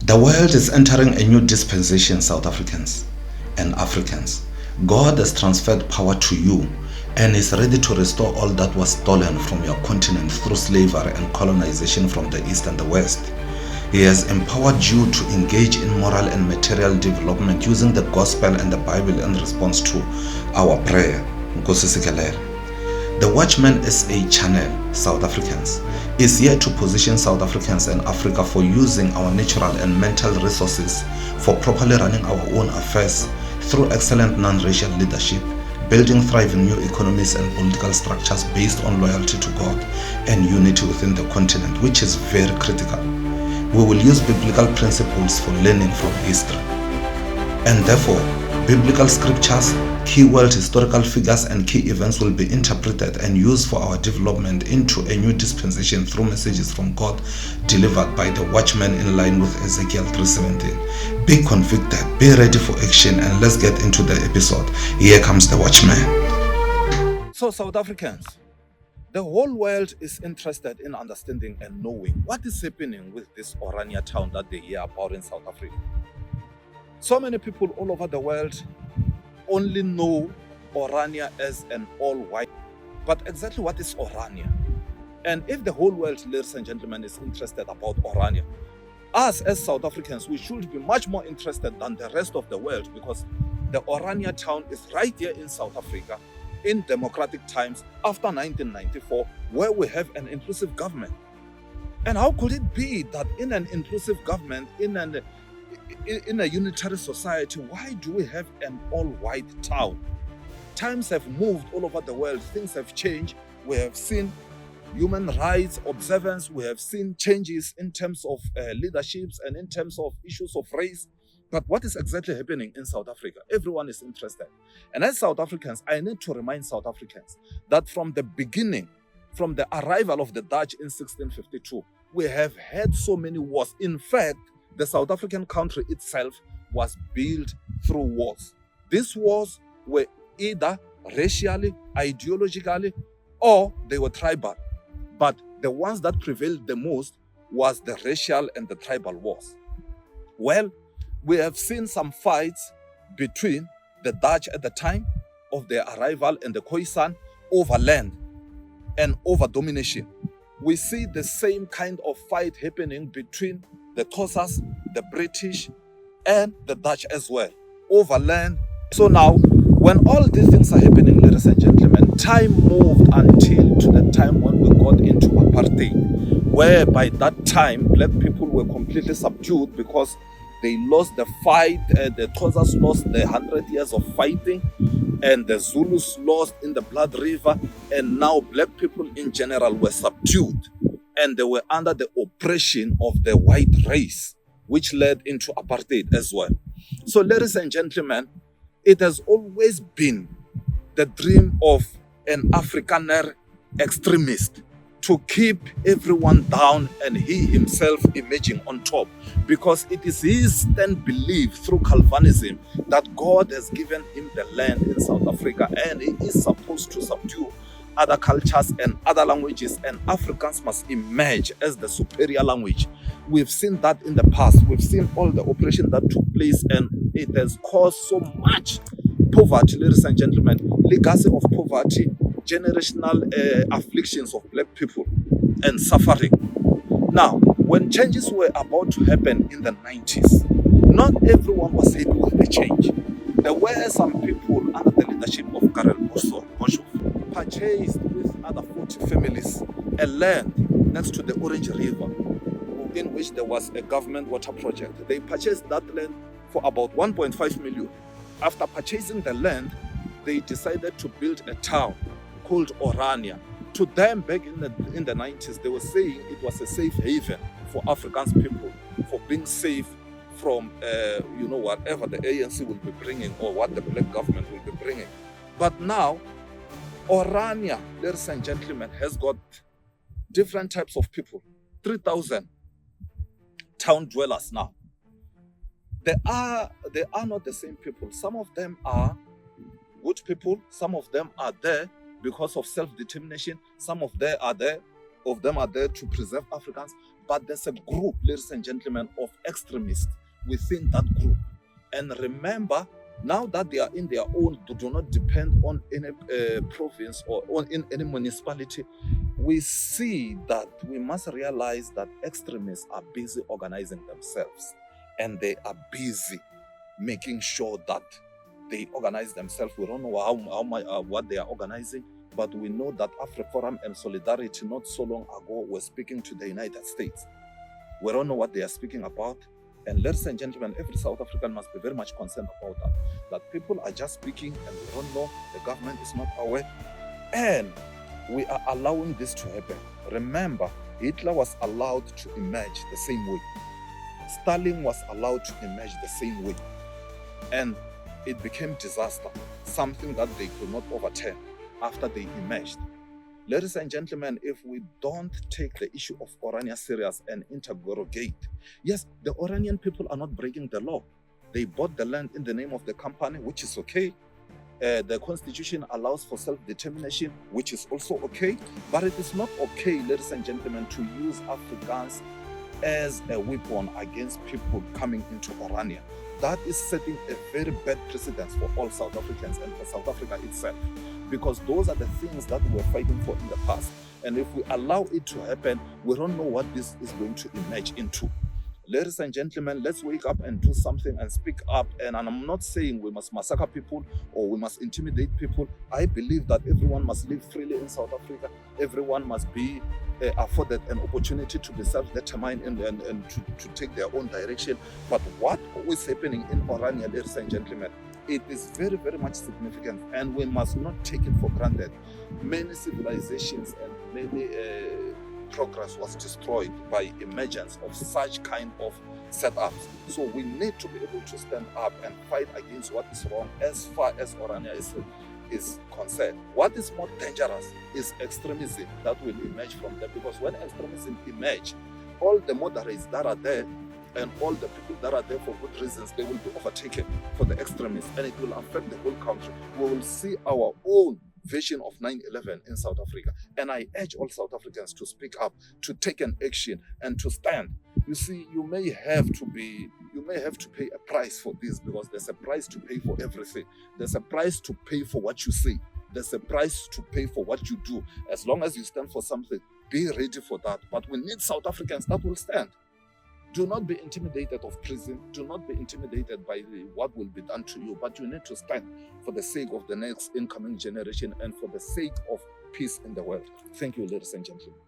The world is entering a new dispensation, South Africans and Africans. God has transferred power to you and is ready to restore all that was stolen from your continent through slavery and colonization from the East and the West. He has empowered you to engage in moral and material development using the gospel and the Bible in response to our prayer. The Watchman is a channel, South Africans, is here to position South Africans and Africa for using our natural and mental resources for properly running our own affairs through excellent non-racial leadership, building thriving new economies and political structures based on loyalty to God and unity within the continent, which is very critical. We will use biblical principles for learning from history. And therefore, biblical scriptures, key world historical figures and key events will be interpreted and used for our development into a new dispensation through messages from God delivered by the Watchman in line with Ezekiel 3:17. Be convicted, be ready for action, and let's get into the episode. Here comes the Watchman. So South Africans, the whole world is interested in understanding and knowing what is happening with this Orania town that they hear about in South Africa. So many people all over the world only know Orania as an all-white. But exactly what is Orania? And if the whole world, ladies and gentlemen, is interested about Orania, us as South Africans, we should be much more interested than the rest of the world, because the Orania town is right here in South Africa in democratic times after 1994, where we have an inclusive government. And how could it be that in an inclusive government, in a unitary society, why do we have an all-white town? Times have moved all over the world. Things have changed. We have seen human rights observance. We have seen changes in terms of leaderships and in terms of issues of race. But what is exactly happening in South Africa? Everyone is interested. And as South Africans, I need to remind South Africans that from the beginning, from the arrival of the Dutch in 1652, we have had so many wars. In fact, the South African country itself was built through wars. These wars were either racially, ideologically, or they were tribal. But the ones that prevailed the most was the racial and the tribal wars. Well, we have seen some fights between the Dutch at the time of their arrival and the Khoisan over land and over domination. We see the same kind of fight happening between the Xhosas, the British, and the Dutch as well, over land. So now, when all these things are happening, ladies and gentlemen, time moved until to the time when we got into apartheid, where by that time, black people were completely subdued because they lost the fight. The Xhosas lost the 100 years of fighting, and the Zulus lost in the Blood River, and now black people in general were subdued, and they were under the oppression of the white race, which led into apartheid as well. So, ladies and gentlemen, it has always been the dream of an Afrikaner extremist to keep everyone down and he himself emerging on top, because it is his stern belief through Calvinism that God has given him the land in South Africa and he is supposed to subdue other cultures and other languages, and Africans must emerge as the superior language. We've seen that in the past. We've seen all the oppression that took place, and it has caused so much poverty, ladies and gentlemen, legacy of poverty, generational afflictions of black people and suffering. Now, when changes were about to happen in the 90s, not everyone was happy with the change. There were some people under the leadership of Karel Boshoff purchased with other 40 families a land next to the Orange River, in which there was a government water project. They purchased that land for about 1.5 million. After purchasing the land, they decided to build a town called Orania. To them, back in the 90s, they were saying it was a safe haven for Afrikaans people, for being safe from whatever the ANC will be bringing or what the black government will be bringing. But now, Orania, ladies and gentlemen, has got different types of people. 3,000 town dwellers now. They are not the same people. Some of them are good people. Some of them are there because of self-determination. Some of them are there to preserve Africans. But there's a group, ladies and gentlemen, of extremists within that group. And remember, now that they are in their own, do not depend on any province or in any municipality, we see that we must realize that extremists are busy organizing themselves, and they are busy making sure that they organize themselves. We don't know how much what they are organizing, but we know that AfriForum and Solidarity not so long ago were speaking to the United States. We don't know what they are speaking about. And ladies and gentlemen, every South African must be very much concerned about that. That people are just speaking and we don't know, the government is not aware. And we are allowing this to happen. Remember, Hitler was allowed to emerge the same way. Stalin was allowed to emerge the same way. And it became disaster, something that they could not overturn after they emerged. Ladies and gentlemen, if we don't take the issue of Orania serious and interrogate, yes, the Oranian people are not breaking the law. They bought the land in the name of the company, which is okay. The constitution allows for self-determination, which is also okay. But it is not okay, ladies and gentlemen, to use Afrikaans as a weapon against people coming into Orania. That is setting a very bad precedent for all South Africans and for South Africa itself, because those are the things that we were fighting for in the past. And if we allow it to happen, we don't know what this is going to emerge into. Ladies and gentlemen, let's wake up and do something and speak up. And I'm not saying we must massacre people or we must intimidate people. I believe that everyone must live freely in South Africa. Everyone must be afforded an opportunity to be self-determined and to take their own direction. But what is happening in Orania, ladies and gentlemen, it is very, very much significant, and we must not take it for granted. Many civilizations and many progress was destroyed by emergence of such kind of setups. So we need to be able to stand up and fight against what is wrong as far as Orania is concerned. What is more dangerous is extremism that will emerge from there, because when extremism emerge, all the moderates that are there and all the people that are there for good reasons, they will be overtaken for the extremists, and it will affect the whole country. We will see our own version of 9/11 in South Africa. And I urge all South Africans to speak up, to take an action, and to stand. You see, you may have to pay a price for this, because there's a price to pay for everything. There's a price to pay for what you say. There's a price to pay for what you do. As long as you stand for something, be ready for that. But we need South Africans that will stand. Do not be intimidated of prison. Do not be intimidated by what will be done to you. But you need to stand for the sake of the next incoming generation and for the sake of peace in the world. Thank you, ladies and gentlemen.